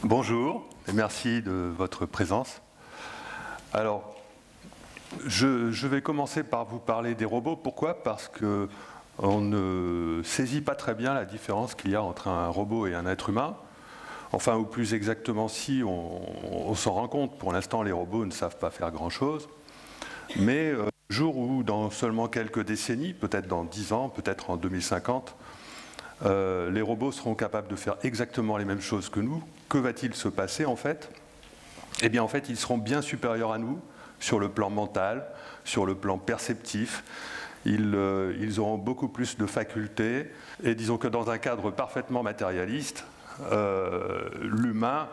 Bonjour et merci de votre présence. Alors, je vais commencer par vous parler des robots. Pourquoi? Parce qu'on ne saisit pas très bien la différence qu'il y a entre un robot et un être humain. Enfin, ou plus exactement, si on s'en rend compte. Pour l'instant, les robots ne savent pas faire grand-chose. Mais le jour où, dans seulement quelques décennies, peut-être dans 10 ans, peut-être en 2050, les robots seront capables de faire exactement les mêmes choses que nous. Que va-t-il se passer en fait? Eh bien en fait, ils seront bien supérieurs à nous sur le plan mental, sur le plan perceptif. Ils auront beaucoup plus de facultés. Et disons que dans un cadre parfaitement matérialiste, l'humain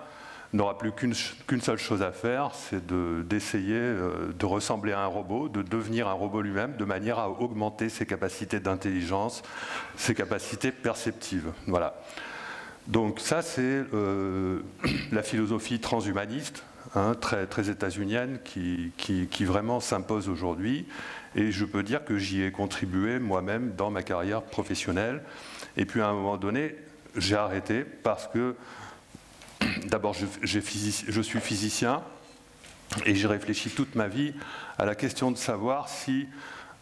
n'aura plus qu'une seule chose à faire, c'est d'essayer de ressembler à un robot, de devenir un robot lui-même, de manière à augmenter ses capacités d'intelligence, ses capacités perceptives. Voilà. Donc ça, c'est la philosophie transhumaniste, hein, très états-unienne, qui vraiment s'impose aujourd'hui. Et je peux dire que j'y ai contribué moi-même dans ma carrière professionnelle. Et puis à un moment donné, j'ai arrêté parce que d'abord, je suis physicien et j'ai réfléchi toute ma vie à la question de savoir si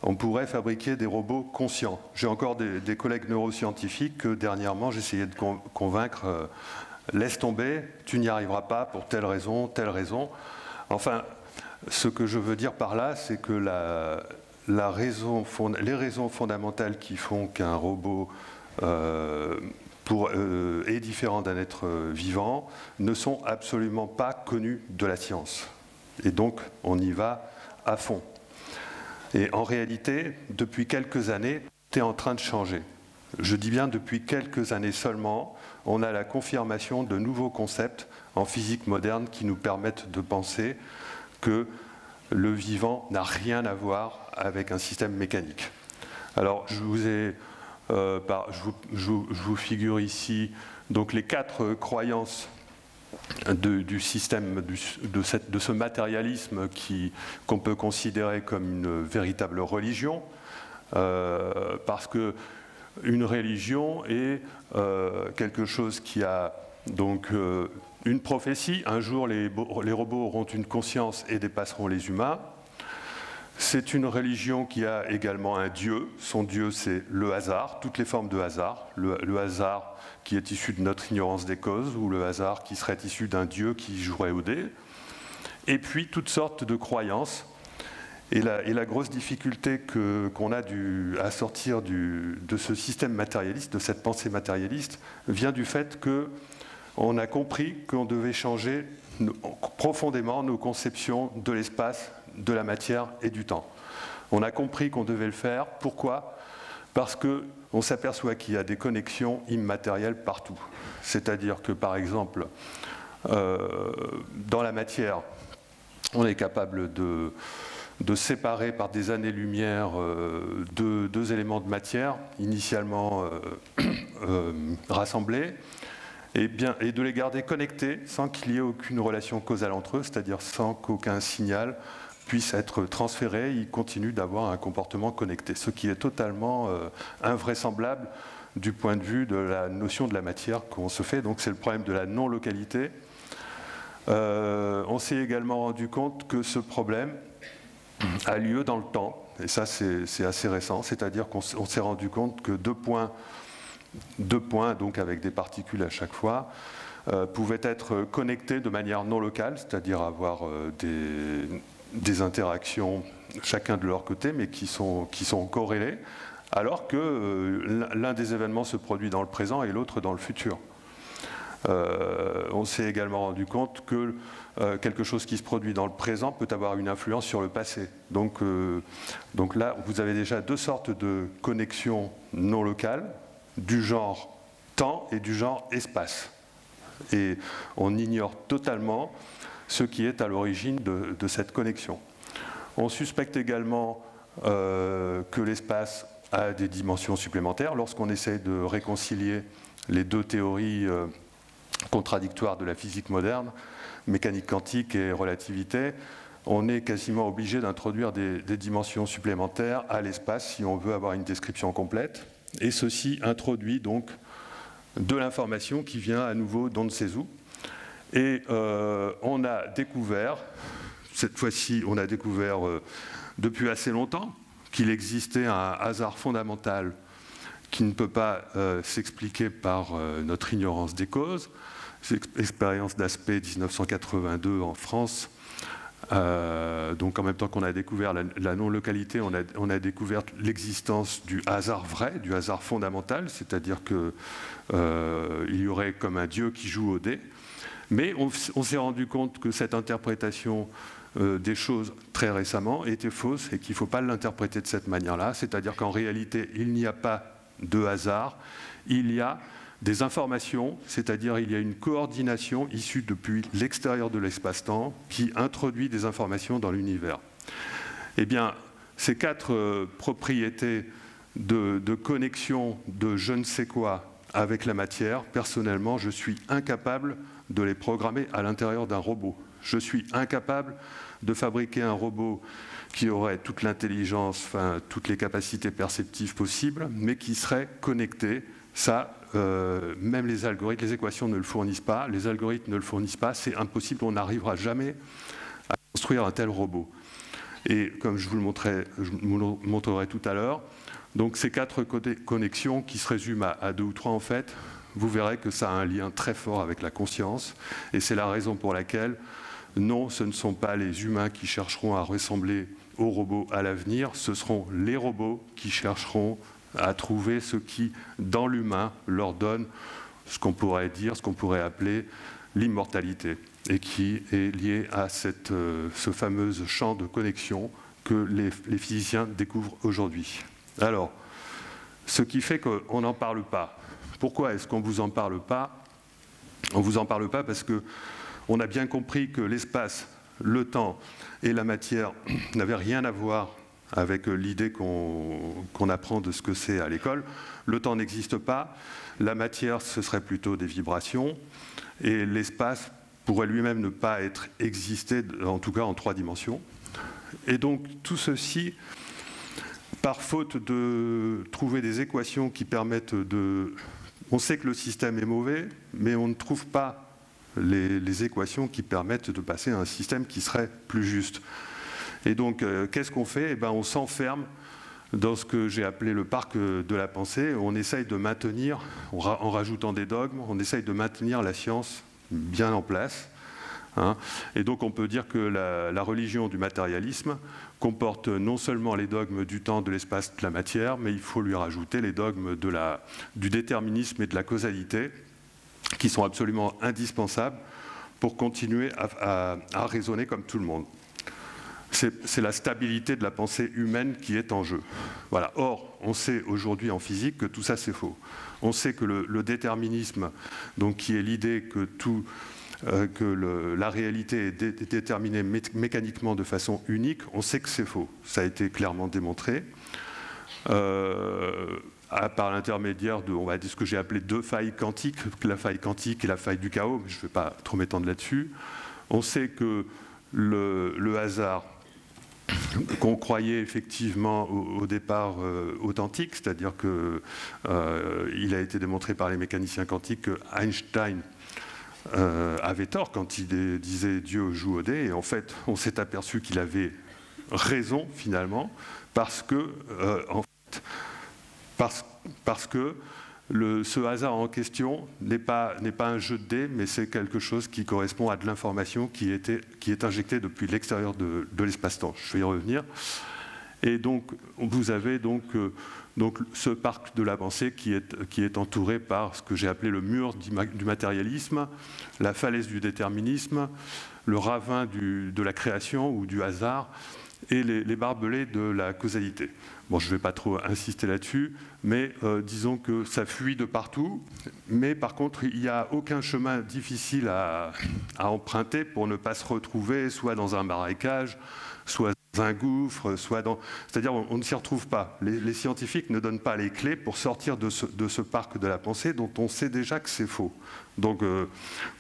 on pourrait fabriquer des robots conscients. J'ai encore des collègues neuroscientifiques que dernièrement j'essayais de convaincre laisse tomber, tu n'y arriveras pas pour telle raison, telle raison. Enfin, ce que je veux dire par là, c'est que les raisons fondamentales qui font qu'un robot est différent d'un être vivant ne sont absolument pas connus de la science. Et donc, on y va à fond. Et en réalité, depuis quelques années, tout est en train de changer. Je dis bien depuis quelques années seulement, on a la confirmation de nouveaux concepts en physique moderne qui nous permettent de penser que le vivant n'a rien à voir avec un système mécanique. Alors, je vous figure ici donc les 4 croyances du système, de ce matérialisme qu'on peut considérer comme une véritable religion, parce qu'une religion est quelque chose qui a donc une prophétie. Un jour, les robots auront une conscience et dépasseront les humains. C'est une religion qui a également un dieu. Son dieu, c'est le hasard, toutes les formes de hasard. Le hasard qui est issu de notre ignorance des causes, ou le hasard qui serait issu d'un dieu qui jouerait au dé. Et puis, toutes sortes de croyances. Et la grosse difficulté qu'on a à sortir de ce système matérialiste, de cette pensée matérialiste, vient du fait qu'on a compris qu'on devait changer profondément nos conceptions de l'espace, de la matière et du temps. On a compris qu'on devait le faire. Pourquoi? Parce qu'on s'aperçoit qu'il y a des connexions immatérielles partout. C'est-à-dire que, par exemple, dans la matière, on est capable de séparer par des années-lumière deux éléments de matière, initialement rassemblés, et de les garder connectés sans qu'il y ait aucune relation causale entre eux, c'est-à-dire sans qu'aucun signal puisse être transféré, ils continuent d'avoir un comportement connecté, ce qui est totalement invraisemblable du point de vue de la notion de la matière qu'on se fait. Donc c'est le problème de la non-localité. On s'est également rendu compte que ce problème a lieu dans le temps, et ça c'est assez récent, c'est-à-dire qu'on s'est rendu compte que deux points, donc avec des particules à chaque fois, pouvaient être connectés de manière non locale, c'est-à-dire avoir des interactions chacun de leur côté, mais qui sont corrélées, alors que l'un des événements se produit dans le présent et l'autre dans le futur. On s'est également rendu compte que quelque chose qui se produit dans le présent peut avoir une influence sur le passé. Donc là, vous avez déjà deux sortes de connexions non locales, du genre temps et du genre espace. Et on ignore totalement ce qui est à l'origine de cette connexion. On suspecte également que l'espace a des dimensions supplémentaires. Lorsqu'on essaie de réconcilier les deux théories contradictoires de la physique moderne, mécanique quantique et relativité, on est quasiment obligé d'introduire des dimensions supplémentaires à l'espace si on veut avoir une description complète. Et ceci introduit donc de l'information qui vient à nouveau d'on ne sait où. Et on a découvert, cette fois-ci, on a découvert depuis assez longtemps qu'il existait un hasard fondamental qui ne peut pas s'expliquer par notre ignorance des causes. C'est l'expérience d'Aspect 1982 en France. Donc en même temps qu'on a découvert la non-localité, on a découvert l'existence du hasard vrai, du hasard fondamental, c'est-à-dire qu'il y aurait comme un dieu qui joue au dé. Mais on s'est rendu compte que cette interprétation des choses très récemment était fausse et qu'il ne faut pas l'interpréter de cette manière-là, c'est-à-dire qu'en réalité, il n'y a pas de hasard, il y a des informations, c'est-à-dire il y a une coordination issue depuis l'extérieur de l'espace-temps qui introduit des informations dans l'univers. Eh bien, ces 4 propriétés de connexion de je ne sais quoi avec la matière, personnellement, je suis incapable de les programmer à l'intérieur d'un robot. Je suis incapable de fabriquer un robot qui aurait toute l'intelligence, enfin, toutes les capacités perceptives possibles, mais qui serait connecté. Ça, même les algorithmes, les équations ne le fournissent pas, les algorithmes ne le fournissent pas, c'est impossible, on n'arrivera jamais à construire un tel robot. Et comme je vous le montrerai tout à l'heure, donc ces 4 connexions qui se résument à 2 ou 3 en fait, vous verrez que ça a un lien très fort avec la conscience, et c'est la raison pour laquelle, non, ce ne sont pas les humains qui chercheront à ressembler aux robots à l'avenir, ce seront les robots qui chercheront à trouver ce qui, dans l'humain, leur donne ce qu'on pourrait dire, ce qu'on pourrait appeler l'immortalité, et qui est lié à ce fameux champ de connexion que les physiciens découvrent aujourd'hui. Alors, ce qui fait qu'on n'en parle pas. Pourquoi est-ce qu'on ne vous en parle pas? On ne vous en parle pas parce qu'on a bien compris que l'espace, le temps et la matière n'avaient rien à voir avec l'idée qu'on apprend de ce que c'est à l'école. Le temps n'existe pas, la matière, ce serait plutôt des vibrations, et l'espace pourrait lui-même ne pas être existé, en tout cas en 3 dimensions. Et donc tout ceci, par faute de trouver des équations qui permettent de... On sait que le système est mauvais, mais on ne trouve pas les équations qui permettent de passer à un système qui serait plus juste. Et donc, qu'est-ce qu'on fait? Eh bien, on s'enferme dans ce que j'ai appelé le parc de la pensée. On essaye de maintenir, en rajoutant des dogmes, on essaye de maintenir la science bien en place. Hein. Et donc, on peut dire que la religion du matérialisme comporte non seulement les dogmes du temps, de l'espace, de la matière, mais il faut lui rajouter les dogmes du déterminisme et de la causalité, qui sont absolument indispensables pour continuer à raisonner comme tout le monde. C'est la stabilité de la pensée humaine qui est en jeu. Voilà. Or, on sait aujourd'hui en physique que tout ça c'est faux. On sait que le déterminisme, donc, qui est l'idée que la réalité est déterminée mécaniquement de façon unique, on sait que c'est faux. Ça a été clairement démontré par l'intermédiaire de ce que j'ai appelé 2 failles quantiques, la faille quantique et la faille du chaos, mais je ne vais pas trop m'étendre là-dessus. On sait que le hasard qu'on croyait effectivement au départ authentique, c'est-à-dire qu'il a été démontré par les mécaniciens quantiques que Einstein avait tort quand il disait Dieu joue au dé, et en fait on s'est aperçu qu'il avait raison finalement parce que ce hasard en question n'est pas un jeu de dés, mais c'est quelque chose qui correspond à de l'information qui est injectée depuis l'extérieur de l'espace-temps. Je vais y revenir. Et donc, vous avez donc ce parc de la pensée qui est entouré par ce que j'ai appelé le mur du matérialisme, la falaise du déterminisme, le ravin de la création ou du hasard, et les barbelés de la causalité. Bon, je ne vais pas trop insister là-dessus, mais disons que ça fuit de partout, mais par contre, il n'y a aucun chemin difficile à emprunter pour ne pas se retrouver soit dans un marécage, soit dans un gouffre, soit dans... C'est-à-dire on ne s'y retrouve pas. Les scientifiques ne donnent pas les clés pour sortir de ce parc de la pensée dont on sait déjà que c'est faux. Donc,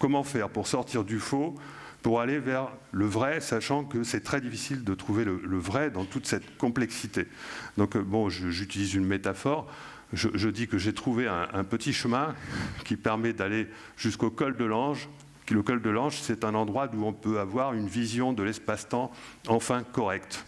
comment faire pour sortir du faux, pour aller vers le vrai, sachant que c'est très difficile de trouver le vrai dans toute cette complexité. Donc bon, j'utilise une métaphore, je dis que j'ai trouvé un petit chemin qui permet d'aller jusqu'au col de l'Ange, Le col de l'Ange, c'est un endroit où on peut avoir une vision de l'espace-temps enfin correcte.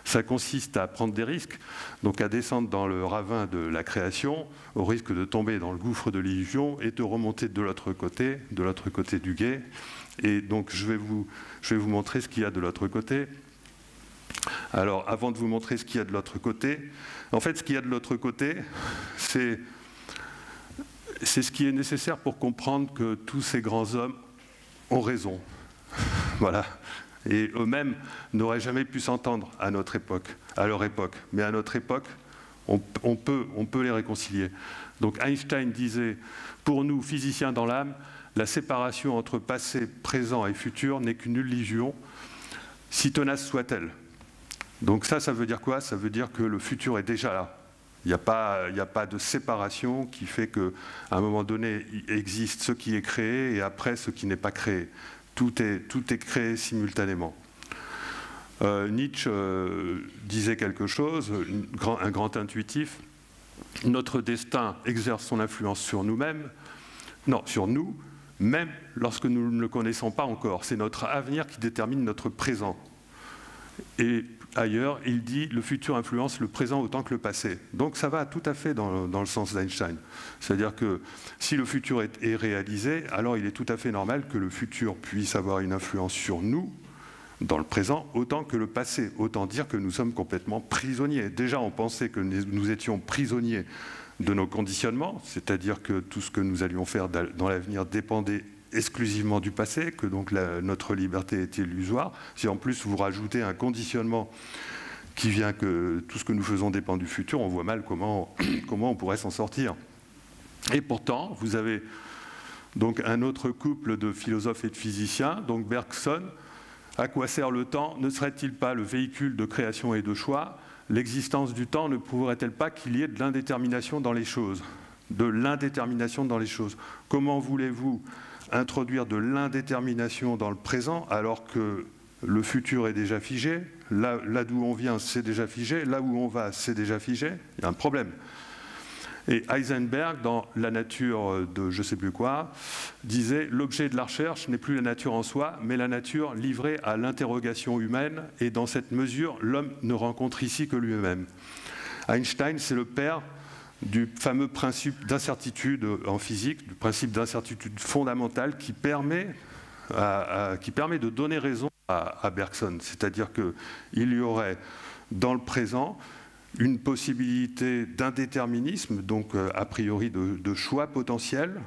Ça consiste à prendre des risques, donc à descendre dans le ravin de la création, au risque de tomber dans le gouffre de l'illusion et de remonter de l'autre côté du gué. Et donc je vais vous montrer ce qu'il y a de l'autre côté. Alors avant de vous montrer ce qu'il y a de l'autre côté, en fait ce qu'il y a de l'autre côté, c'est ce qui est nécessaire pour comprendre que tous ces grands hommes ont raison. Voilà. Et eux-mêmes n'auraient jamais pu s'entendre à notre époque, à leur époque. Mais à notre époque, on peut les réconcilier. Donc Einstein disait, pour nous, physiciens dans l'âme, la séparation entre passé, présent et futur n'est qu'une illusion, si tenace soit-elle. Donc ça veut dire quoi? Ça veut dire que le futur est déjà là. Il n'y a pas de séparation qui fait qu'à un moment donné, il existe ce qui est créé et après ce qui n'est pas créé. Tout est créé simultanément. Nietzsche disait quelque chose, un grand intuitif. Notre destin exerce son influence sur nous-mêmes, non, sur nous, même lorsque nous ne le connaissons pas encore. C'est notre avenir qui détermine notre présent. Et ailleurs, il dit le futur influence le présent autant que le passé. Donc ça va tout à fait dans le sens d'Einstein. C'est-à-dire que si le futur est réalisé, alors il est tout à fait normal que le futur puisse avoir une influence sur nous, dans le présent, autant que le passé. Autant dire que nous sommes complètement prisonniers. Déjà, on pensait que nous étions prisonniers de nos conditionnements, c'est-à-dire que tout ce que nous allions faire dans l'avenir dépendait exclusivement du passé, que donc notre liberté est illusoire. Si en plus vous rajoutez un conditionnement qui vient que tout ce que nous faisons dépend du futur, on voit mal comment on pourrait s'en sortir. Et pourtant, vous avez donc un autre couple de philosophes et de physiciens, donc Bergson. À quoi sert le temps? Ne serait-il pas le véhicule de création et de choix? L'existence du temps ne prouverait-elle pas qu'il y ait de l'indétermination dans les choses? De l'indétermination dans les choses. Comment voulez-vous introduire de l'indétermination dans le présent alors que le futur est déjà figé, là d'où on vient c'est déjà figé, là où on va c'est déjà figé, il y a un problème. Et Heisenberg, dans La nature de je ne sais plus quoi, disait « L'objet de la recherche n'est plus la nature en soi, mais la nature livrée à l'interrogation humaine, et dans cette mesure, l'homme ne rencontre ici que lui-même. » Einstein, c'est le père du fameux principe d'incertitude en physique, du principe d'incertitude fondamentale qui permet de donner raison à Bergson. C'est-à-dire qu'il y aurait dans le présent une possibilité d'indéterminisme, donc a priori de choix potentiels,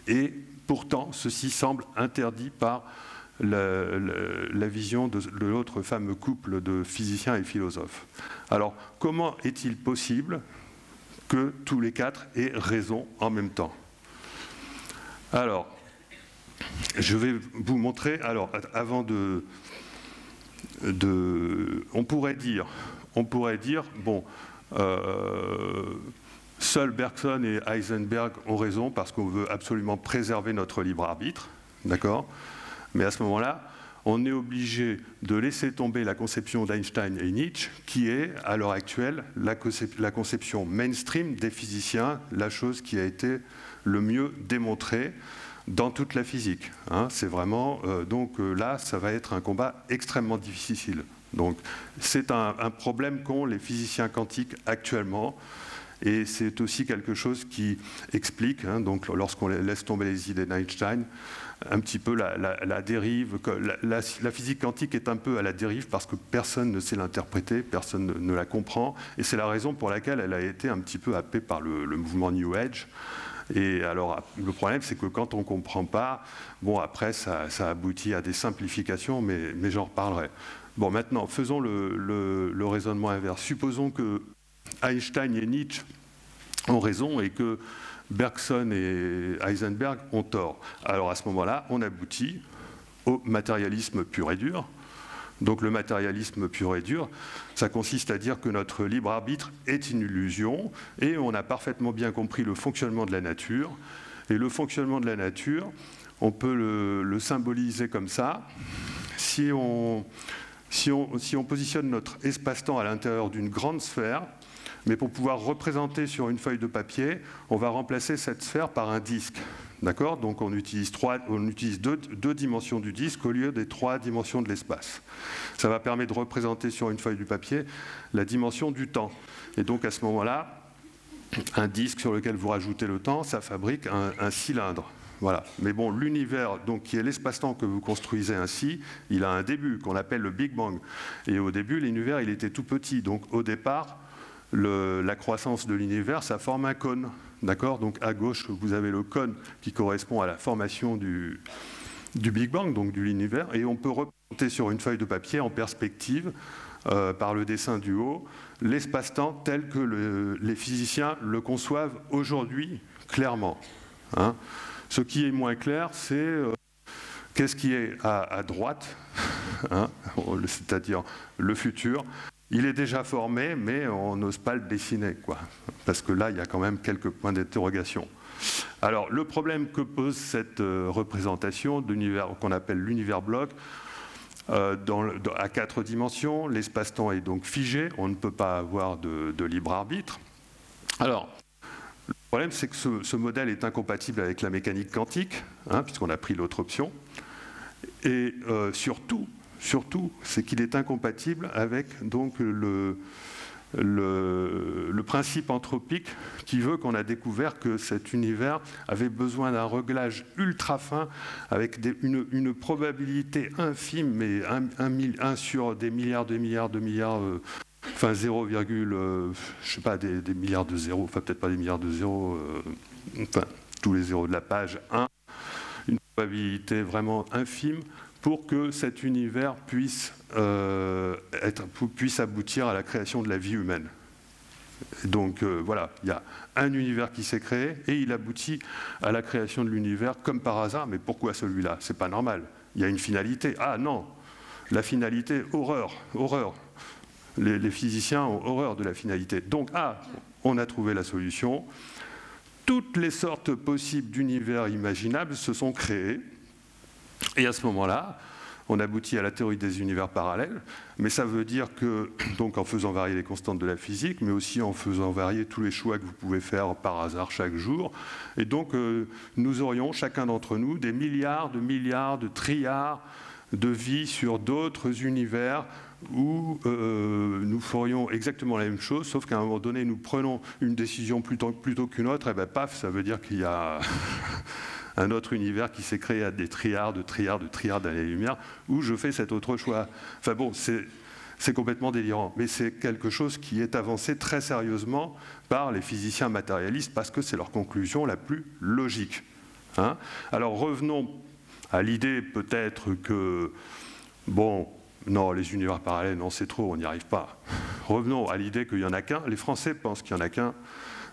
et pourtant ceci semble interdit par la vision de l'autre fameux couple de physiciens et philosophes. Alors comment est-il possible que tous les quatre aient raison en même temps? Alors, je vais vous montrer, alors avant on pourrait dire, bon, seuls Bergson et Heisenberg ont raison parce qu'on veut absolument préserver notre libre arbitre, d'accord? Mais à ce moment-là, on est obligé de laisser tomber la conception d'Einstein et Nietzsche, qui est, à l'heure actuelle, la conception mainstream des physiciens, la chose qui a été le mieux démontrée dans toute la physique. Hein. C'est vraiment, donc là, ça va être un combat extrêmement difficile. Donc c'est un problème qu'ont les physiciens quantiques actuellement, et c'est aussi quelque chose qui explique, hein, donc lorsqu'on laisse tomber les idées d'Einstein, un petit peu la dérive. La physique quantique est un peu à la dérive parce que personne ne sait l'interpréter, personne ne la comprend, et c'est la raison pour laquelle elle a été un petit peu happée par le mouvement New Age. Et alors, le problème, c'est que quand on ne comprend pas, bon, après, ça aboutit à des simplifications, mais j'en reparlerai. Bon, maintenant, faisons le raisonnement inverse. Supposons que Einstein et Nietzsche ont raison et que Bergson et Heisenberg ont tort. Alors, à ce moment-là, on aboutit au matérialisme pur et dur. Donc le matérialisme pur et dur, ça consiste à dire que notre libre arbitre est une illusion et on a parfaitement bien compris le fonctionnement de la nature. Et le fonctionnement de la nature, on peut le symboliser comme ça. Si on positionne notre espace-temps à l'intérieur d'une grande sphère, mais pour pouvoir représenter sur une feuille de papier, on va remplacer cette sphère par un disque. D'accord? Donc on utilise deux dimensions du disque au lieu des 3 dimensions de l'espace. Ça va permettre de représenter sur une feuille du papier la dimension du temps. Et donc à ce moment-là, un disque sur lequel vous rajoutez le temps, ça fabrique un cylindre. Voilà. Mais bon, l'univers, donc, qui est l'espace-temps que vous construisez ainsi, il a un début qu'on appelle le Big Bang. Et au début, l'univers, il était tout petit. Donc au départ, la croissance de l'univers, ça forme un cône. D'accord? Donc à gauche, vous avez le cône qui correspond à la formation du Big Bang, donc de l'univers. Et on peut représenter sur une feuille de papier en perspective, par le dessin du haut, l'espace-temps tel que les physiciens le conçoivent aujourd'hui clairement. Hein. Ce qui est moins clair, c'est qu'est-ce qui est à droite, hein, c'est-à-dire le futur. Il est déjà formé, mais on n'ose pas le dessiner, quoi, parce que là, il y a quand même quelques points d'interrogation. Alors, le problème que pose cette représentation d'univers qu'on appelle l'univers bloc, à 4 dimensions, l'espace-temps est donc figé, on ne peut pas avoir de libre arbitre. Alors, le problème, c'est que ce modèle est incompatible avec la mécanique quantique, hein, puisqu'on a pris l'autre option. Et surtout, c'est qu'il est incompatible avec donc, le principe anthropique qui veut qu'on a découvert que cet univers avait besoin d'un réglage ultra fin avec une probabilité infime, mais 1 sur des milliards, enfin 0, je sais pas, des milliards de zéros, enfin peut-être pas des milliards de zéros, enfin tous les zéros de la page 1, une probabilité vraiment infime pour que cet univers puisse aboutir à la création de la vie humaine. Donc voilà, il y a un univers qui s'est créé et il aboutit à la création de l'univers comme par hasard. Mais pourquoi celui-là? C'est pas normal. Il y a une finalité. Ah non, la finalité, horreur. Les physiciens ont horreur de la finalité. Donc on a trouvé la solution. Toutes les sortes possibles d'univers imaginables se sont créés. Et à ce moment-là, on aboutit à la théorie des univers parallèles, mais ça veut dire que, donc en faisant varier les constantes de la physique, mais aussi en faisant varier tous les choix que vous pouvez faire par hasard chaque jour, et donc nous aurions, chacun d'entre nous, des milliards, de trilliards de vies sur d'autres univers où nous ferions exactement la même chose, sauf qu'à un moment donné, nous prenons une décision plutôt qu'une autre, et bien paf, ça veut dire qu'il y a un autre univers qui s'est créé à des trilliards d'années-lumière, où je fais cet autre choix. Enfin bon, c'est complètement délirant, mais c'est quelque chose qui est avancé très sérieusement par les physiciens matérialistes, parce que c'est leur conclusion la plus logique. Hein? Alors revenons à l'idée peut-être que, bon, non, les univers parallèles, non, c'est trop, on n'y arrive pas. Revenons à l'idée qu'il n'y en a qu'un. Les Français pensent qu'il n'y en a qu'un.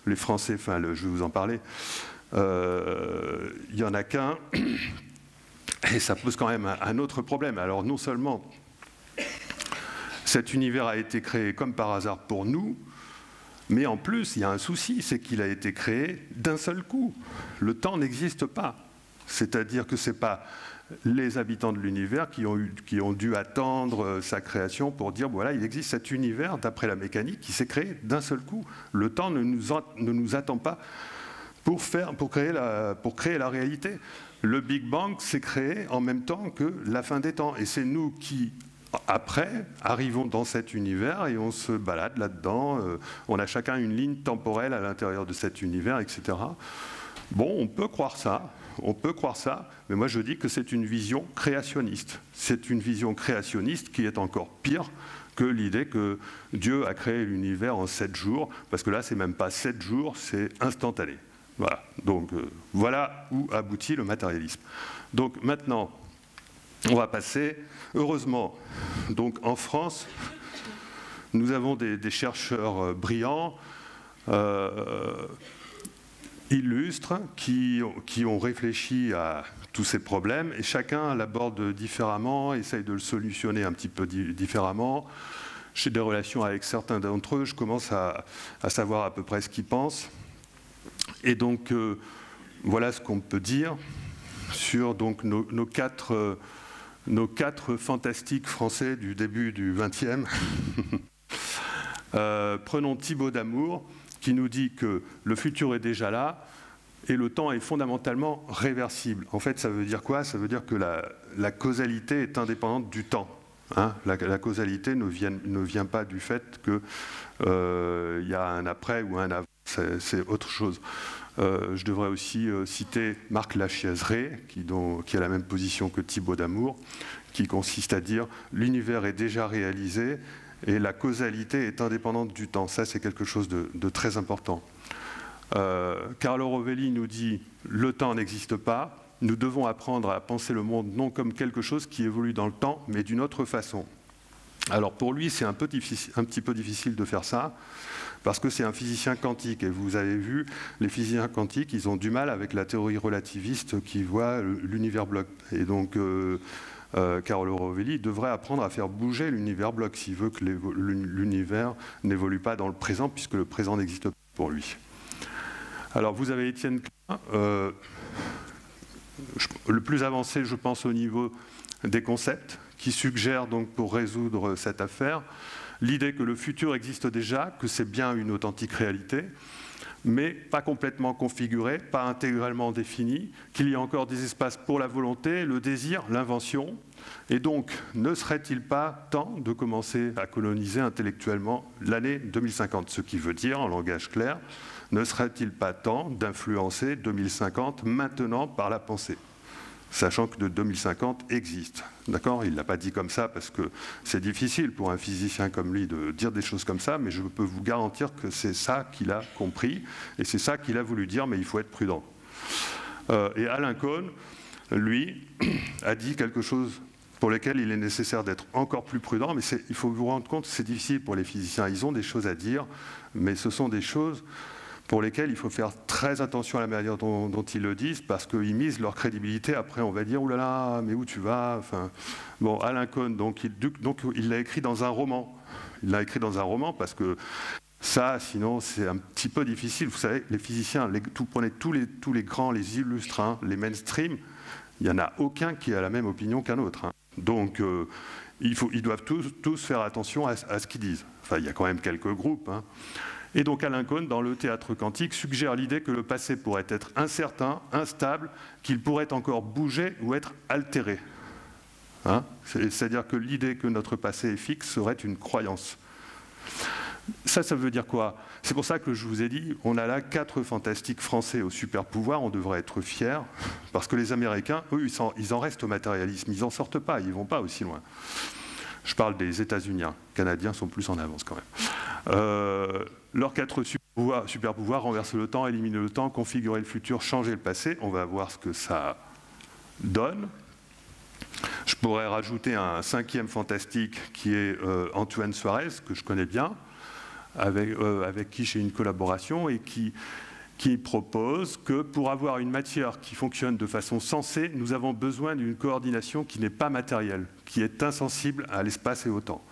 Les Français, enfin, je vais vous en parler. Il n'y en a qu'un. Et ça pose quand même un autre problème. Alors non seulement cet univers a été créé comme par hasard pour nous, mais en plus, il y a un souci, c'est qu'il a été créé d'un seul coup. Le temps n'existe pas. C'est-à-dire que ce n'est pas les habitants de l'univers qui ont dû attendre sa création pour dire voilà, il existe cet univers, d'après la mécanique, qui s'est créé d'un seul coup. Le temps ne nous attend pas pour créer la réalité. Le Big Bang s'est créé en même temps que la fin des temps. Et c'est nous qui, après, arrivons dans cet univers et on se balade là-dedans. On a chacun une ligne temporelle à l'intérieur de cet univers, etc. Bon, on peut croire ça, mais moi je dis que c'est une vision créationniste. C'est une vision créationniste qui est encore pire que l'idée que Dieu a créé l'univers en 7 jours, parce que là, c'est même pas 7 jours, c'est instantané. Voilà, donc voilà où aboutit le matérialisme. Donc maintenant, on va passer, heureusement, donc en France, nous avons des chercheurs brillants, illustres, qui ont réfléchi à tous ces problèmes, et chacun l'aborde différemment, essaye de le solutionner un petit peu différemment. J'ai des relations avec certains d'entre eux, je commence à savoir à peu près ce qu'ils pensent. Et donc, voilà ce qu'on peut dire sur donc, nos quatre fantastiques Français du début du XXe. Prenons Thibaut Damour, qui nous dit que le futur est déjà là, et le temps est fondamentalement réversible. En fait, ça veut dire quoi? Ça veut dire que la causalité est indépendante du temps. Hein, la causalité ne vient pas du fait qu'il y a un après ou un avant, c'est autre chose. Je devrais aussi citer Marc Lachaise-Rey, qui a la même position que Thibaut Damour, qui consiste à dire l'univers est déjà réalisé et la causalité est indépendante du temps. Ça, c'est quelque chose de très important. Carlo Rovelli nous dit le temps n'existe pas. Nous devons apprendre à penser le monde non comme quelque chose qui évolue dans le temps, mais d'une autre façon. Alors pour lui, c'est un petit peu difficile de faire ça, parce que c'est un physicien quantique. Et vous avez vu, les physiciens quantiques, ils ont du mal avec la théorie relativiste qui voit l'univers bloc. Et donc, Carlo Rovelli devrait apprendre à faire bouger l'univers bloc s'il veut que l'univers n'évolue pas dans le présent, puisque le présent n'existe pas pour lui. Alors vous avez Étienne Klein, le plus avancé, je pense, au niveau des concepts, qui suggère donc pour résoudre cette affaire l'idée que le futur existe déjà, que c'est bien une authentique réalité, mais pas complètement configuré, pas intégralement défini, qu'il y a encore des espaces pour la volonté, le désir, l'invention. Et donc, ne serait-il pas temps de commencer à coloniser intellectuellement l'année 2050, ce qui veut dire, en langage clair, ne serait-il pas temps d'influencer 2050 maintenant par la pensée, sachant que 2050 existe. D'accord? Il ne l'a pas dit comme ça parce que c'est difficile pour un physicien comme lui de dire des choses comme ça, mais je peux vous garantir que c'est ça qu'il a compris et c'est ça qu'il a voulu dire, mais il faut être prudent. Et Alain Cohn, lui, a dit quelque chose pour lequel il est nécessaire d'être encore plus prudent, mais il faut vous rendre compte que c'est difficile pour les physiciens. Ils ont des choses à dire, mais ce sont des choses pour lesquels il faut faire très attention à la manière dont ils le disent, parce qu'ils misent leur crédibilité. Après, on va dire « Ouh là là, mais où tu vas ?» Enfin, bon, Alain Cohn, donc il l'a écrit dans un roman. Il l'a écrit dans un roman parce que ça, sinon, c'est un petit peu difficile. Vous savez, les physiciens, prenez tous les grands, les illustres, hein, les mainstream, il n'y en a aucun qui a la même opinion qu'un autre. Hein. Donc, ils doivent tous faire attention à ce qu'ils disent. Enfin, il y a quand même quelques groupes, hein. Et donc Alain Cohn, dans le théâtre quantique, suggère l'idée que le passé pourrait être incertain, instable, qu'il pourrait encore bouger ou être altéré. Hein? C'est-à-dire que l'idée que notre passé est fixe serait une croyance. Ça veut dire quoi? C'est pour ça que je vous ai dit, on a là 4 fantastiques français au super pouvoir, on devrait être fiers, parce que les Américains, eux, ils en restent au matérialisme, ils n'en sortent pas, ils ne vont pas aussi loin. Je parle des États-Unis, les Canadiens sont plus en avance quand même. Leurs 4 super pouvoirs renverser le temps, éliminer le temps, configurer le futur, changer le passé. On va voir ce que ça donne. Je pourrais rajouter un 5e fantastique qui est Antoine Suarez, que je connais bien, avec qui j'ai une collaboration et qui propose que pour avoir une matière qui fonctionne de façon sensée, nous avons besoin d'une coordination qui n'est pas matérielle, qui est insensible à l'espace et au temps.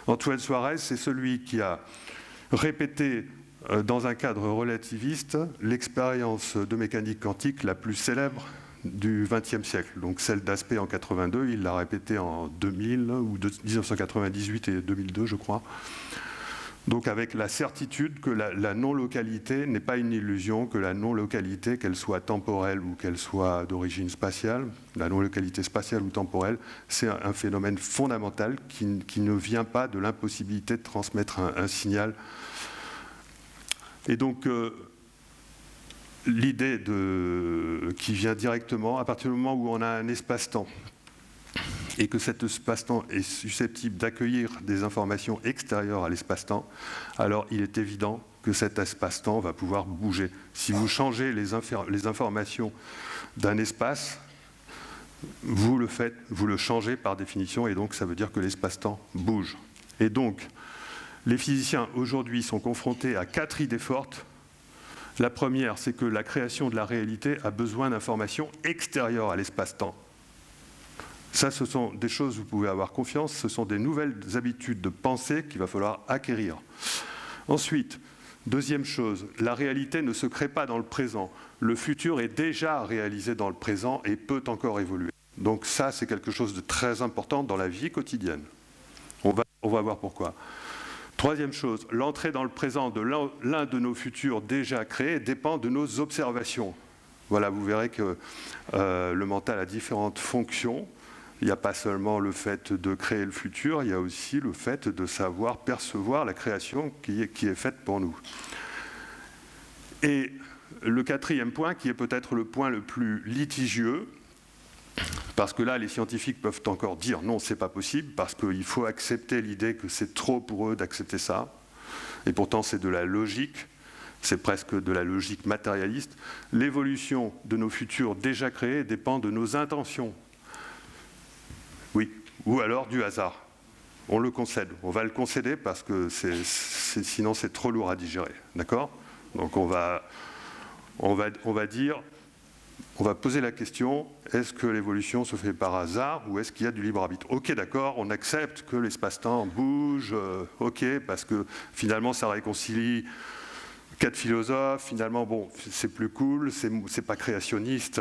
Antoine Suarez, c'est celui qui a répété dans un cadre relativiste l'expérience de mécanique quantique la plus célèbre du XXe siècle. Donc celle d'Aspect en 82, il l'a répétée en 2000 ou 1998 et 2002, je crois. Donc avec la certitude que la non-localité n'est pas une illusion, que la non-localité, qu'elle soit temporelle ou qu'elle soit d'origine spatiale, la non-localité spatiale ou temporelle, c'est un phénomène fondamental qui ne vient pas de l'impossibilité de transmettre un signal. Et donc l'idée qui vient directement, à partir du moment où on a un espace-temps, et que cet espace-temps est susceptible d'accueillir des informations extérieures à l'espace-temps, alors il est évident que cet espace-temps va pouvoir bouger. Si vous changez les informations d'un espace, vous le changez par définition, et donc ça veut dire que l'espace-temps bouge. Et donc, les physiciens aujourd'hui sont confrontés à 4 idées fortes. La première, c'est que la création de la réalité a besoin d'informations extérieures à l'espace-temps. Ça, ce sont des choses où vous pouvez avoir confiance, ce sont des nouvelles habitudes de pensée qu'il va falloir acquérir. Ensuite, deuxième chose, la réalité ne se crée pas dans le présent. Le futur est déjà réalisé dans le présent et peut encore évoluer. Donc ça, c'est quelque chose de très important dans la vie quotidienne. On va voir pourquoi. Troisième chose, l'entrée dans le présent de l'un de nos futurs déjà créés dépend de nos observations. Voilà, vous verrez que le mental a différentes fonctions. Il n'y a pas seulement le fait de créer le futur, il y a aussi le fait de savoir percevoir la création qui est faite pour nous. Et le quatrième point, qui est peut-être le point le plus litigieux, parce que là, les scientifiques peuvent encore dire non, c'est pas possible, parce qu'il faut accepter l'idée que c'est trop pour eux d'accepter ça. Et pourtant, c'est de la logique, c'est presque de la logique matérialiste. L'évolution de nos futurs déjà créés dépend de nos intentions. Oui, ou alors du hasard. On le concède, on va le concéder parce que sinon c'est trop lourd à digérer, d'accord? Donc on va dire, on va poser la question, est-ce que l'évolution se fait par hasard ou est-ce qu'il y a du libre arbitre? Ok, d'accord, on accepte que l'espace-temps bouge, ok, parce que finalement ça réconcilie 4 philosophes, finalement bon, c'est plus cool, c'est pas créationniste,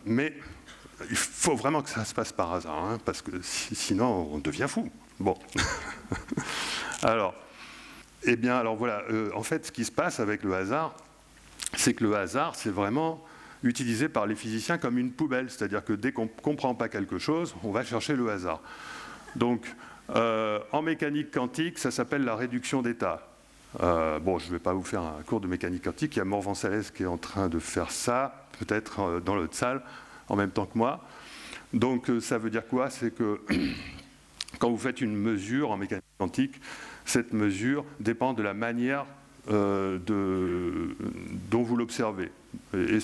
mais il faut vraiment que ça se passe par hasard, hein, parce que sinon on devient fou. Bon. Alors, eh bien, alors voilà, en fait, ce qui se passe avec le hasard, c'est que le hasard, c'est vraiment utilisé par les physiciens comme une poubelle, c'est-à-dire que dès qu'on ne comprend pas quelque chose, on va chercher le hasard. Donc, en mécanique quantique, ça s'appelle la réduction d'état. Bon, je ne vais pas vous faire un cours de mécanique quantique, il y a Morvan Salès qui est en train de faire ça, peut-être dans l'autre salle, en même temps que moi. Donc ça veut dire quoi? C'est que quand vous faites une mesure en mécanique quantique, cette mesure dépend de la manière dont vous l'observez. Et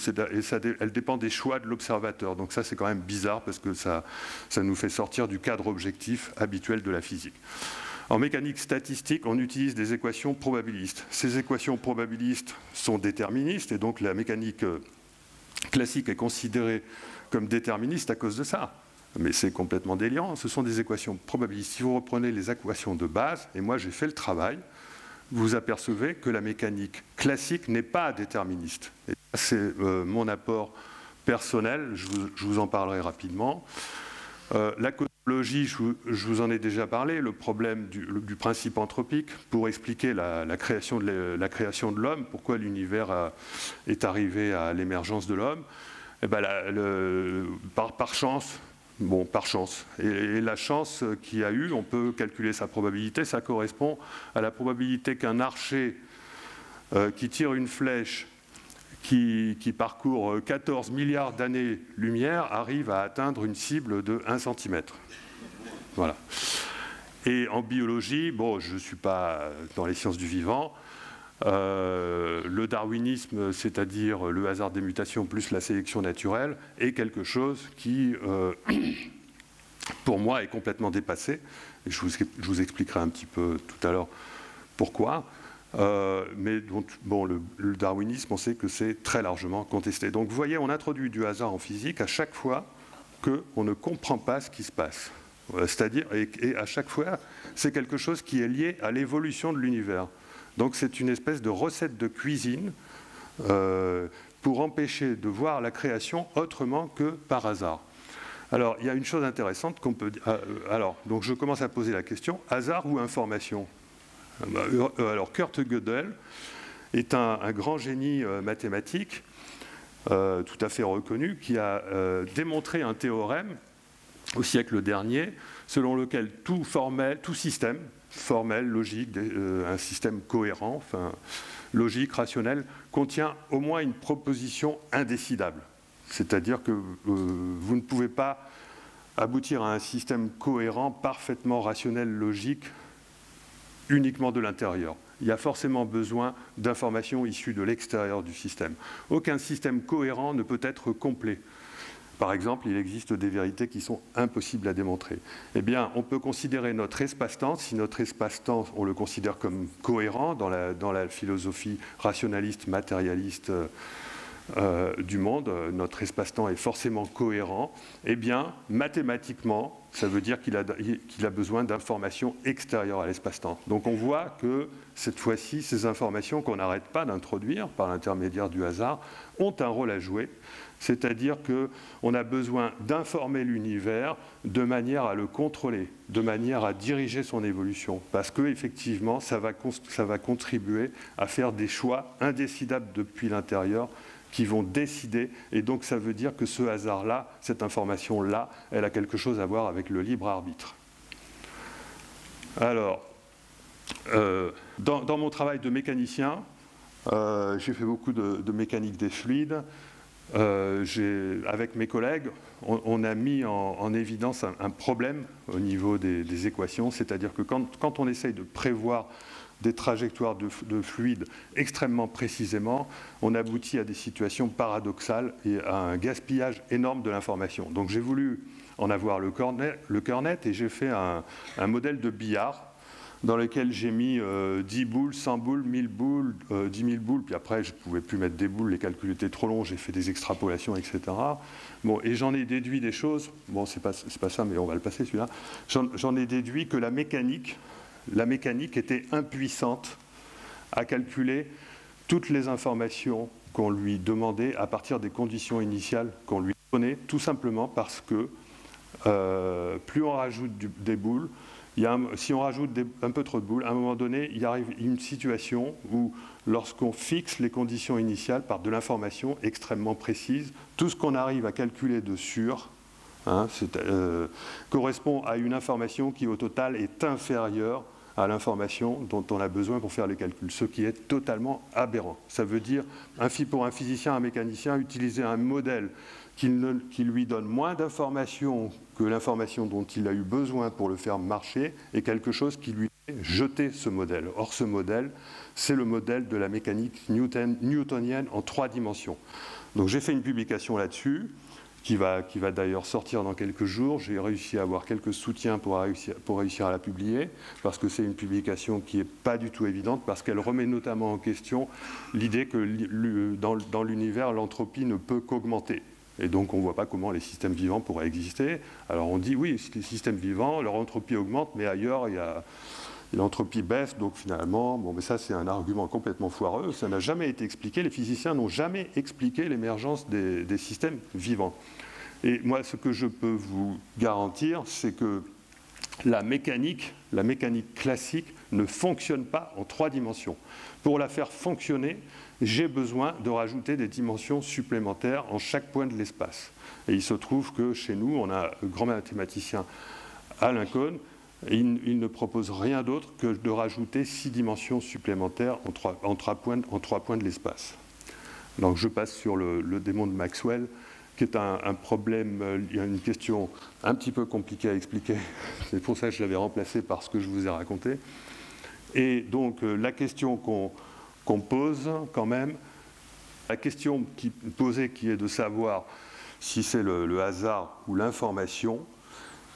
elle dépend des choix de l'observateur. Donc ça, c'est quand même bizarre parce que ça nous fait sortir du cadre objectif habituel de la physique. En mécanique statistique, on utilise des équations probabilistes. Ces équations probabilistes sont déterministes et donc la mécanique classique est considérée comme déterministe à cause de ça. Mais c'est complètement délirant, ce sont des équations probabilistes. Si vous reprenez les équations de base, et moi j'ai fait le travail, vous apercevez que la mécanique classique n'est pas déterministe. Et c'est mon apport personnel, je vous en parlerai rapidement. La cosmologie, je vous en ai déjà parlé, le problème du principe anthropique, pour expliquer la création de l'homme, pourquoi l'univers est arrivé à l'émergence de l'homme. Eh ben, par chance, bon, par chance. Et la chance qu'il y a eu, on peut calculer sa probabilité, ça correspond à la probabilité qu'un archer qui tire une flèche qui parcourt 14 milliards d'années-lumière arrive à atteindre une cible de 1 cm. Voilà. Et en biologie, bon, je ne suis pas dans les sciences du vivant, le darwinisme, c'est-à-dire le hasard des mutations plus la sélection naturelle, est quelque chose qui, pour moi, est complètement dépassé. Et je vous expliquerai un petit peu tout à l'heure pourquoi. Mais donc, bon, le darwinisme, on sait que c'est très largement contesté. Donc vous voyez, on introduit du hasard en physique à chaque fois qu'on ne comprend pas ce qui se passe. C'est-à-dire, et à chaque fois, c'est quelque chose qui est lié à l'évolution de l'univers. Donc c'est une espèce de recette de cuisine pour empêcher de voir la création autrement que par hasard. Alors il y a une chose intéressante qu'on peut dire. Alors donc je commence à poser la question, hasard ou information? Alors Kurt Gödel est un grand génie mathématique tout à fait reconnu qui a démontré un théorème au siècle dernier selon lequel tout système formel, logique, un système cohérent, enfin, logique, rationnel, contient au moins une proposition indécidable. C'est-à-dire que vous ne pouvez pas aboutir à un système cohérent, parfaitement rationnel, logique, uniquement de l'intérieur. Il y a forcément besoin d'informations issues de l'extérieur du système. Aucun système cohérent ne peut être complet. Par exemple, il existe des vérités qui sont impossibles à démontrer. Eh bien, on peut considérer notre espace-temps, si notre espace-temps, on le considère comme cohérent dans la philosophie rationaliste, matérialiste du monde, notre espace-temps est forcément cohérent, eh bien, mathématiquement, ça veut dire qu'il a besoin d'informations extérieures à l'espace-temps. Donc on voit que, cette fois-ci, ces informations qu'on n'arrête pas d'introduire par l'intermédiaire du hasard ont un rôle à jouer. C'est-à-dire qu'on a besoin d'informer l'univers de manière à le contrôler, de manière à diriger son évolution. Parce qu'effectivement, ça va contribuer à faire des choix indécidables depuis l'intérieur qui vont décider, et donc ça veut dire que ce hasard-là, cette information-là, elle a quelque chose à voir avec le libre arbitre. Alors, dans mon travail de mécanicien, j'ai fait beaucoup de mécanique des fluides. Avec mes collègues, on a mis en évidence un problème au niveau des équations, c'est-à-dire que quand on essaye de prévoir des trajectoires de fluides extrêmement précisément, on aboutit à des situations paradoxales et à un gaspillage énorme de l'information. Donc j'ai voulu en avoir le cœur net et j'ai fait un modèle de billard dans lequel j'ai mis 10 boules, 100 boules, 1000 boules, 10 000 boules, puis après je ne pouvais plus mettre des boules, les calculs étaient trop longs, j'ai fait des extrapolations, etc. Bon, et j'en ai déduit des choses, bon c'est pas ça, mais on va le passer celui-là, j'en ai déduit que la mécanique était impuissante à calculer toutes les informations qu'on lui demandait à partir des conditions initiales qu'on lui donnait, tout simplement parce que plus on rajoute des boules, si on rajoute un peu trop de boules, à un moment donné, il arrive une situation où, lorsqu'on fixe les conditions initiales par de l'information extrêmement précise, tout ce qu'on arrive à calculer de sûr correspond à une information qui, au total, est inférieure à l'information dont on a besoin pour faire les calculs, ce qui est totalement aberrant. Ça veut dire, pour un physicien, un mécanicien, utiliser un modèle qui lui donne moins d'informations que l'information dont il a eu besoin pour le faire marcher, est quelque chose qui lui fait jeter ce modèle. Or, ce modèle, c'est le modèle de la mécanique newtonienne en 3 dimensions. Donc j'ai fait une publication là-dessus, qui va d'ailleurs sortir dans quelques jours. J'ai réussi à avoir quelques soutiens pour réussir à la publier, parce que c'est une publication qui n'est pas du tout évidente, parce qu'elle remet notamment en question l'idée que dans l'univers, l'entropie ne peut qu'augmenter. Et donc on ne voit pas comment les systèmes vivants pourraient exister. Alors on dit oui, les systèmes vivants, leur entropie augmente, mais ailleurs l'entropie baisse, donc finalement, bon, mais ça c'est un argument complètement foireux, ça n'a jamais été expliqué, les physiciens n'ont jamais expliqué l'émergence des systèmes vivants. Et moi, ce que je peux vous garantir, c'est que la mécanique classique ne fonctionne pas en 3 dimensions. Pour la faire fonctionner, j'ai besoin de rajouter des dimensions supplémentaires en chaque point de l'espace. Et il se trouve que chez nous, on a un grand mathématicien Alain Kohn, et il ne propose rien d'autre que de rajouter 6 dimensions supplémentaires en 3 points de l'espace. Donc je passe sur le démon de Maxwell, qui est un problème, il y a une question un petit peu compliquée à expliquer, c'est pour ça que je l'avais remplacé par ce que je vous ai raconté. Et donc la question qu'on pose quand même, la question posée qui est de savoir si c'est le hasard ou l'information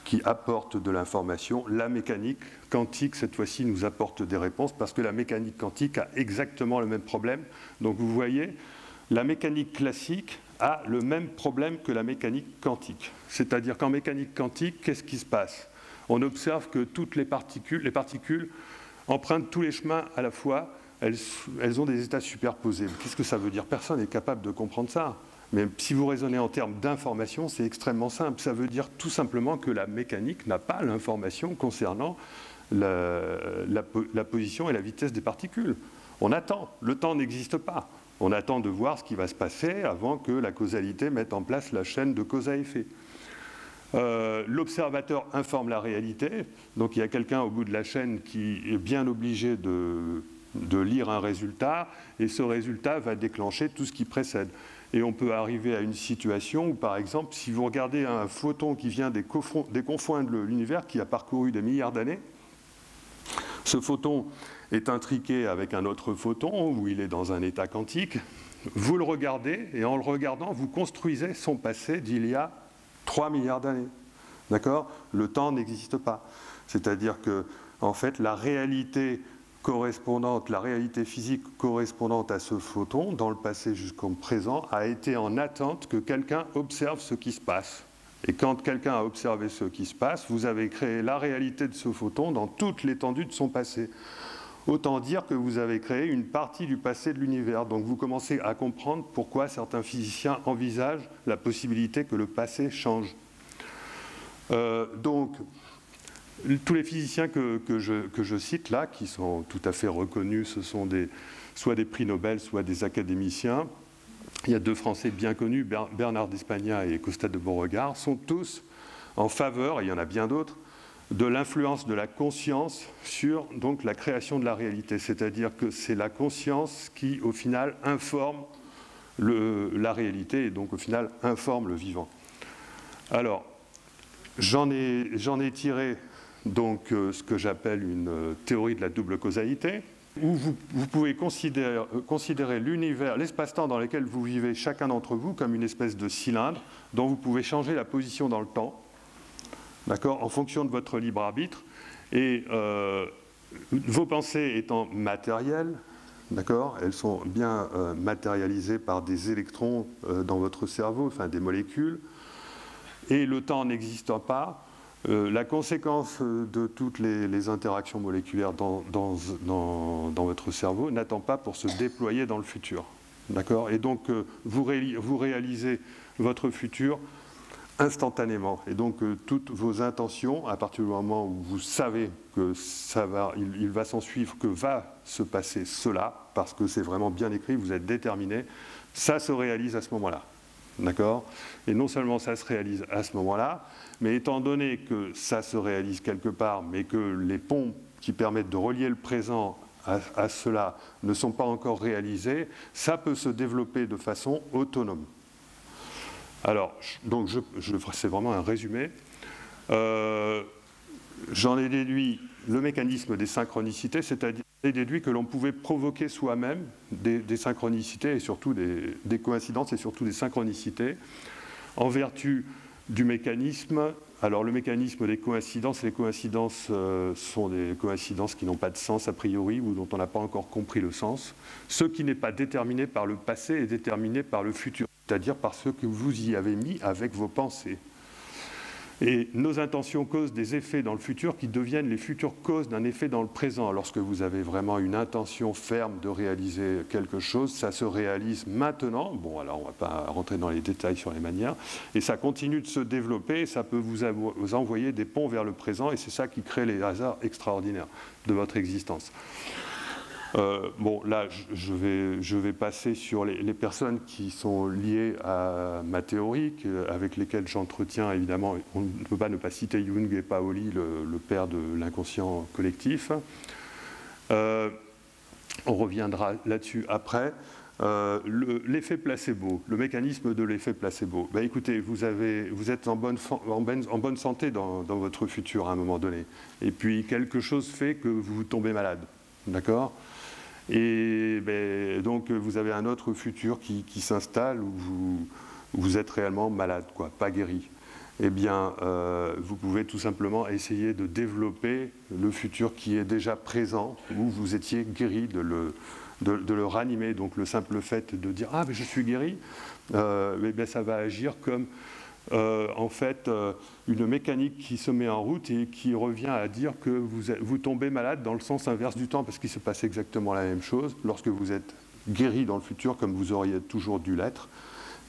qui apporte de l'information, la mécanique quantique cette fois-ci nous apporte des réponses, parce que la mécanique quantique a exactement le même problème. Donc vous voyez, la mécanique classique a le même problème que la mécanique quantique. C'est-à-dire qu'en mécanique quantique, qu'est-ce qui se passe? On observe que toutes les particules empruntent tous les chemins à la fois, elles ont des états superposés. Qu'est-ce que ça veut dire? Personne n'est capable de comprendre ça. Mais si vous raisonnez en termes d'information, c'est extrêmement simple. Ça veut dire tout simplement que la mécanique n'a pas l'information concernant la position et la vitesse des particules. On attend. Le temps n'existe pas. On attend de voir ce qui va se passer avant que la causalité mette en place la chaîne de cause à effet. L'observateur informe la réalité. Donc il y a quelqu'un au bout de la chaîne qui est bien obligé de lire un résultat, et ce résultat va déclencher tout ce qui précède. Et on peut arriver à une situation où, par exemple, si vous regardez un photon qui vient des confins de l'univers, qui a parcouru des milliards d'années, ce photon est intriqué avec un autre photon, où il est dans un état quantique, vous le regardez, et en le regardant, vous construisez son passé d'il y a 3 milliards d'années. D'accord? Le temps n'existe pas. C'est-à-dire que, en fait, la réalité physique correspondante à ce photon, dans le passé jusqu'au présent, a été en attente que quelqu'un observe ce qui se passe. Et quand quelqu'un a observé ce qui se passe, vous avez créé la réalité de ce photon dans toute l'étendue de son passé. Autant dire que vous avez créé une partie du passé de l'univers. Donc vous commencez à comprendre pourquoi certains physiciens envisagent la possibilité que le passé change. Donc, tous les physiciens que je cite là, qui sont tout à fait reconnus, ce sont soit des prix Nobel, soit des académiciens, il y a deux Français bien connus, Bernard d'Espagna et Costa de Beauregard, sont tous en faveur, et il y en a bien d'autres, de l'influence de la conscience sur donc, la création de la réalité. C'est-à-dire que c'est la conscience qui, au final, informe la réalité et donc, au final, informe le vivant. Alors, j'en ai tiré donc, ce que j'appelle une théorie de la double causalité, où vous pouvez considérer l'univers, l'espace-temps dans lequel vous vivez chacun d'entre vous comme une espèce de cylindre dont vous pouvez changer la position dans le temps, d'accord, en fonction de votre libre arbitre. Et vos pensées étant matérielles, d'accord, elles sont bien matérialisées par des électrons dans votre cerveau, enfin des molécules, et le temps n'existant pas, la conséquence de toutes les interactions moléculaires dans votre cerveau n'attend pas pour se déployer dans le futur. D'accord ? Et donc, vous réalisez votre futur instantanément. Et donc, toutes vos intentions, à partir du moment où vous savez que il va s'en suivre, que va se passer cela, parce que c'est vraiment bien écrit, vous êtes déterminé, ça se réalise à ce moment-là. D'accord ? Et non seulement ça se réalise à ce moment-là, mais étant donné que ça se réalise quelque part, mais que les ponts qui permettent de relier le présent à cela ne sont pas encore réalisés, ça peut se développer de façon autonome. Alors, donc c'est vraiment un résumé. J'en ai déduit le mécanisme des synchronicités, c'est-à-dire j'ai déduit que l'on pouvait provoquer soi-même des synchronicités et surtout des coïncidences et surtout des synchronicités en vertu du mécanisme. Alors le mécanisme des coïncidences, les coïncidences sont des coïncidences qui n'ont pas de sens a priori ou dont on n'a pas encore compris le sens. Ce qui n'est pas déterminé par le passé est déterminé par le futur, c'est-à-dire par ce que vous y avez mis avec vos pensées. Et nos intentions causent des effets dans le futur qui deviennent les futures causes d'un effet dans le présent. Lorsque vous avez vraiment une intention ferme de réaliser quelque chose, ça se réalise maintenant. Bon, alors on ne va pas rentrer dans les détails sur les manières. Et ça continue de se développer et ça peut vous envoyer des ponts vers le présent et c'est ça qui crée les hasards extraordinaires de votre existence. Bon, là, je vais passer sur les personnes qui sont liées à ma théorie, avec lesquelles j'entretiens, évidemment, on ne peut pas ne pas citer Jung et Paoli, le père de l'inconscient collectif. On reviendra là-dessus après. L'effet placebo, le mécanisme de l'effet placebo. Ben, écoutez, vous êtes en bonne santé dans votre futur à un moment donné. Et puis, quelque chose fait que vous tombez malade. D'accord ? Et ben, donc vous avez un autre futur qui s'installe où vous êtes réellement malade, quoi, pas guéri. Eh bien, vous pouvez tout simplement essayer de développer le futur qui est déjà présent, où vous étiez guéri, de le ranimer. Donc le simple fait de dire « Ah, mais je suis guéri eh bien, ça va agir comme en fait une mécanique qui se met en route et qui revient à dire que vous tombez malade dans le sens inverse du temps, parce qu'il se passe exactement la même chose lorsque vous êtes guéri dans le futur comme vous auriez toujours dû l'être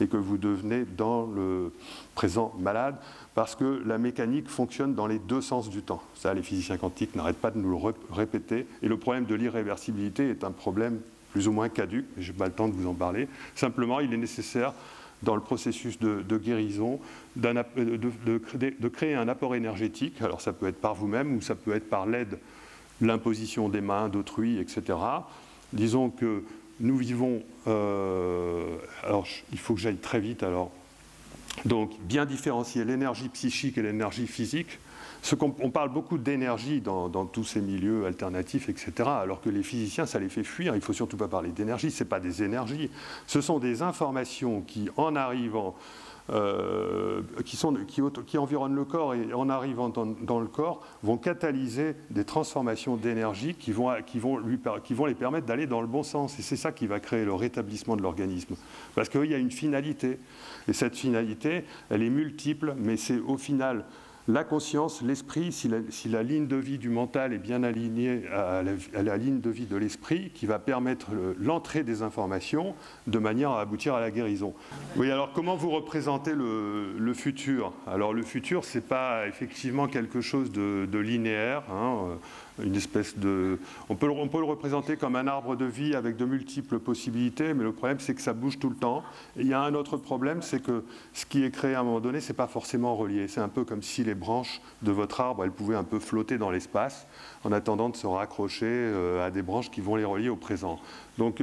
et que vous devenez dans le présent malade, parce que la mécanique fonctionne dans les deux sens du temps. Ça, les physiciens quantiques n'arrêtent pas de nous le répéter, et le problème de l'irréversibilité est un problème plus ou moins caduc, mais je n'ai pas le temps de vous en parler. Simplement, il est nécessaire dans le processus de guérison, de créer un apport énergétique. Alors ça peut être par vous-même ou ça peut être par l'aide, l'imposition des mains d'autrui, etc. Disons que nous vivons... alors il faut que j'aille très vite. Alors, donc bien différencier l'énergie psychique et l'énergie physique. On parle beaucoup d'énergie dans tous ces milieux alternatifs, etc., alors que les physiciens, ça les fait fuir. Il ne faut surtout pas parler d'énergie, ce n'est pas des énergies. Ce sont des informations qui, en arrivant, qui environnent le corps et en arrivant dans le corps, vont catalyser des transformations d'énergie qui vont les permettre d'aller dans le bon sens. Et c'est ça qui va créer le rétablissement de l'organisme. Parce qu'il y a une finalité. Et cette finalité, elle est multiple, mais c'est au final... La conscience, l'esprit, si la ligne de vie du mental est bien alignée à la ligne de vie de l'esprit, qui va permettre l'entrée des informations de manière à aboutir à la guérison. Oui, alors comment vous représentez le futur? Alors le futur, c'est pas effectivement quelque chose de linéaire, hein, une espèce de... On peut le représenter comme un arbre de vie avec de multiples possibilités, mais le problème c'est que ça bouge tout le temps. Et il y a un autre problème, c'est que ce qui est créé à un moment donné, c'est pas forcément relié. C'est un peu comme si les branches de votre arbre, elles pouvaient un peu flotter dans l'espace en attendant de se raccrocher à des branches qui vont les relier au présent. Donc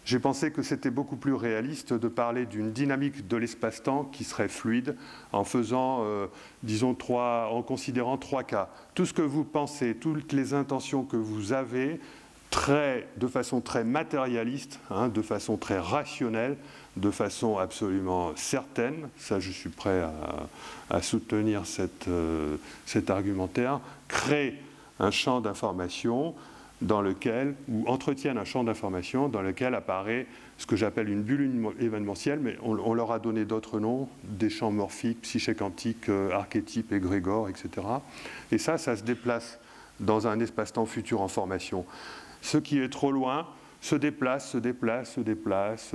j'ai pensé que c'était beaucoup plus réaliste de parler d'une dynamique de l'espace-temps qui serait fluide en faisant, disons, en considérant 3 cas. Tout ce que vous pensez, toutes les intentions que vous avez, de façon très matérialiste, hein, de façon très rationnelle, de façon absolument certaine, ça je suis prêt à soutenir cet argumentaire, créent un champ d'information dans lequel, ou entretiennent un champ d'information dans lequel apparaît ce que j'appelle une bulle événementielle, mais on leur a donné d'autres noms, des champs morphiques, psyché quantique, archétype, égrégore, etc. Et ça se déplace dans un espace-temps futur en formation. Ce qui est trop loin se déplace,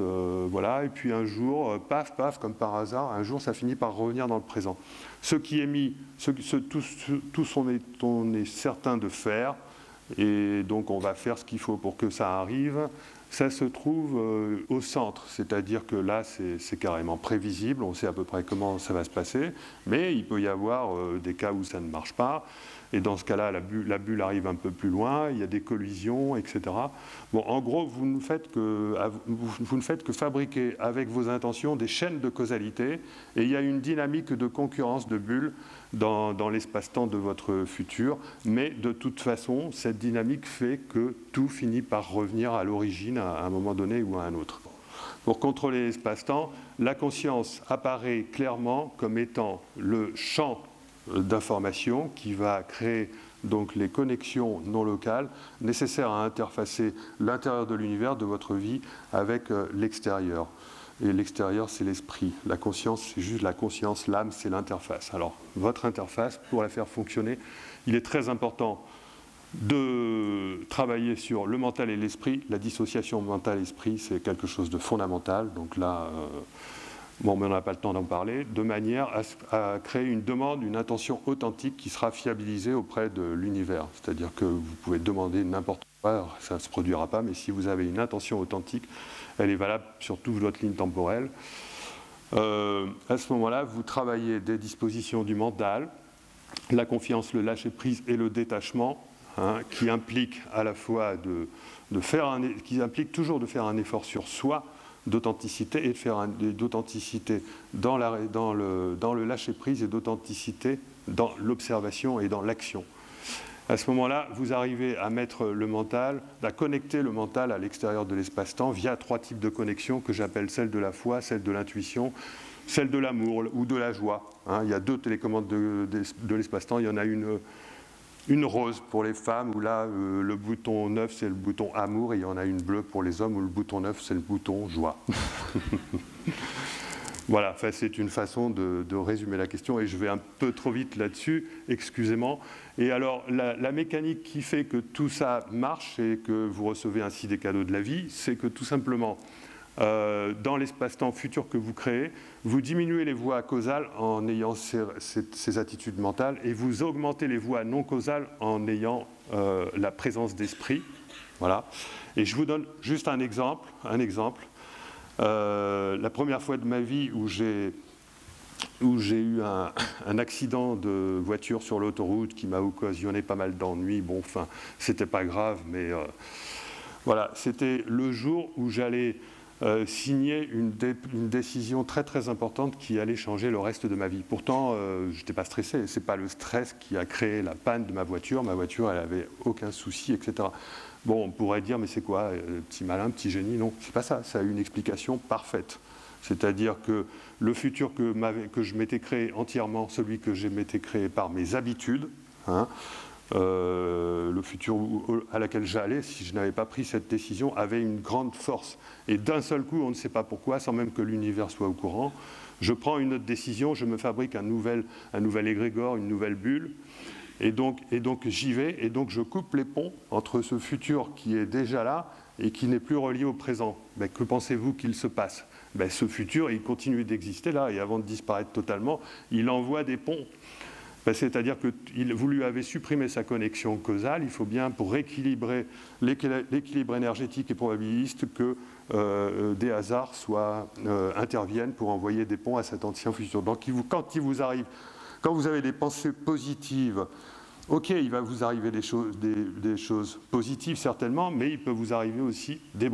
voilà, et puis un jour, paf, comme par hasard, un jour ça finit par revenir dans le présent. Ce qui est mis, tout on est certain de faire, et donc on va faire ce qu'il faut pour que ça arrive, ça se trouve au centre, c'est-à-dire que là c'est carrément prévisible, on sait à peu près comment ça va se passer, mais il peut y avoir des cas où ça ne marche pas, et dans ce cas-là, la bulle arrive un peu plus loin, il y a des collisions, etc. Bon, en gros, vous ne faites que fabriquer avec vos intentions des chaînes de causalité, et il y a une dynamique de concurrence de bulles dans l'espace-temps de votre futur, mais de toute façon, cette dynamique fait que tout finit par revenir à l'origine à un moment donné ou à un autre. Pour contrôler l'espace-temps, la conscience apparaît clairement comme étant le champ d'information qui va créer donc les connexions non locales nécessaires à interfacer l'intérieur de l'univers de votre vie avec l'extérieur. Et l'extérieur, c'est l'esprit. La conscience, c'est juste la conscience. L'âme, c'est l'interface. Alors, votre interface, pour la faire fonctionner, il est très important de travailler sur le mental et l'esprit. La dissociation mental-esprit, c'est quelque chose de fondamental. Donc là, bon, mais on n'a pas le temps d'en parler, de manière à créer une demande, une intention authentique qui sera fiabilisée auprès de l'univers. C'est-à-dire que vous pouvez demander n'importe quoi, ça ne se produira pas, mais si vous avez une intention authentique, elle est valable sur toute votre ligne temporelle. À ce moment-là, vous travaillez des dispositions du mental, la confiance, le lâcher-prise et le détachement, hein, qui impliquent à la fois qui impliquent toujours de faire un effort sur soi, d'authenticité, et de faire d'authenticité dans le lâcher-prise et d'authenticité dans l'observation et dans l'action. À ce moment-là, vous arrivez à mettre le mental, à connecter le mental à l'extérieur de l'espace-temps via 3 types de connexions que j'appelle celle de la foi, celle de l'intuition, celle de l'amour ou de la joie. Hein, il y a 2 télécommandes de l'espace-temps. Il y en a une rose pour les femmes, où là, le bouton 9, c'est le bouton amour, et il y en a une bleue pour les hommes, où le bouton 9, c'est le bouton joie. Voilà, enfin, c'est une façon de résumer la question, et je vais un peu trop vite là-dessus, excusez-moi. Et alors, la mécanique qui fait que tout ça marche et que vous recevez ainsi des cadeaux de la vie, c'est que tout simplement, dans l'espace-temps futur que vous créez, vous diminuez les voies causales en ayant ces attitudes mentales, et vous augmentez les voies non causales en ayant la présence d'esprit. Voilà. Et je vous donne juste un exemple. La première fois de ma vie où j'ai eu un accident de voiture sur l'autoroute qui m'a occasionné pas mal d'ennuis. Bon, enfin, c'était pas grave, mais voilà, c'était le jour où j'allais signer une décision très très importante qui allait changer le reste de ma vie. Pourtant, je n'étais pas stressé. C'est pas le stress qui a créé la panne de ma voiture. Ma voiture, elle avait aucun souci, etc. Bon, on pourrait dire, mais c'est quoi, petit malin, petit génie? Non, c'est pas ça. Ça a une explication parfaite. C'est-à-dire que le futur que je m'étais créé entièrement, celui que je m'étais créé par mes habitudes, hein, le futur à laquelle j'allais, si je n'avais pas pris cette décision, avait une grande force. Et d'un seul coup, on ne sait pas pourquoi, sans même que l'univers soit au courant, Je prends une autre décision, je me fabrique un nouvel égrégore, une nouvelle bulle, et donc j'y vais, et donc je coupe les ponts entre ce futur qui est déjà là et qui n'est plus relié au présent. Ben, que pensez-vous qu'il se passe? Ben, ce futur, il continue d'exister là, et avant de disparaître totalement, il envoie des ponts. Ben, c'est-à-dire que vous lui avez supprimé sa connexion causale, il faut bien, pour rééquilibrer l'équilibre énergétique et probabiliste, que des hasards interviennent pour envoyer des ponts à cet ancien futur. Donc quand vous avez des pensées positives, ok, il va vous arriver des choses positives certainement, mais il peut vous arriver aussi des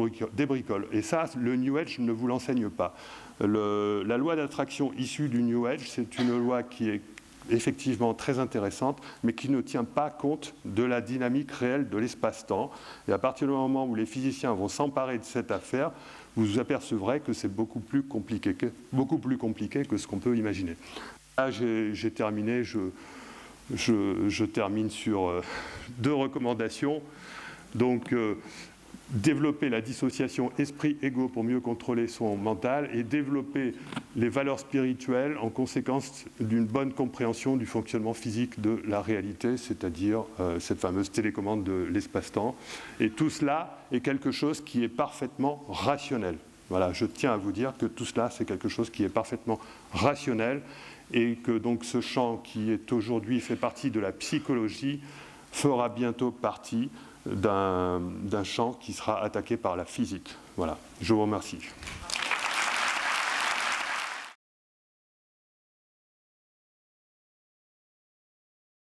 bricoles. Et ça, le New Age ne vous l'enseigne pas. La loi d'attraction issue du New Age, c'est une loi qui est effectivement très intéressante, mais qui ne tient pas compte de la dynamique réelle de l'espace-temps. Et à partir du moment où les physiciens vont s'emparer de cette affaire, vous vous apercevrez que c'est beaucoup plus compliqué que ce qu'on peut imaginer. Là, j'ai terminé. Je termine sur 2 recommandations. Donc, développer la dissociation esprit-ego pour mieux contrôler son mental et développer les valeurs spirituelles en conséquence d'une bonne compréhension du fonctionnement physique de la réalité, c'est-à-dire cette fameuse télécommande de l'espace-temps. Et tout cela est quelque chose qui est parfaitement rationnel. Voilà, je tiens à vous dire que tout cela, c'est quelque chose qui est parfaitement rationnel et que donc ce champ qui est aujourd'hui fait partie de la psychologie fera bientôt partie d'un champ qui sera attaqué par la physique. Voilà, je vous remercie.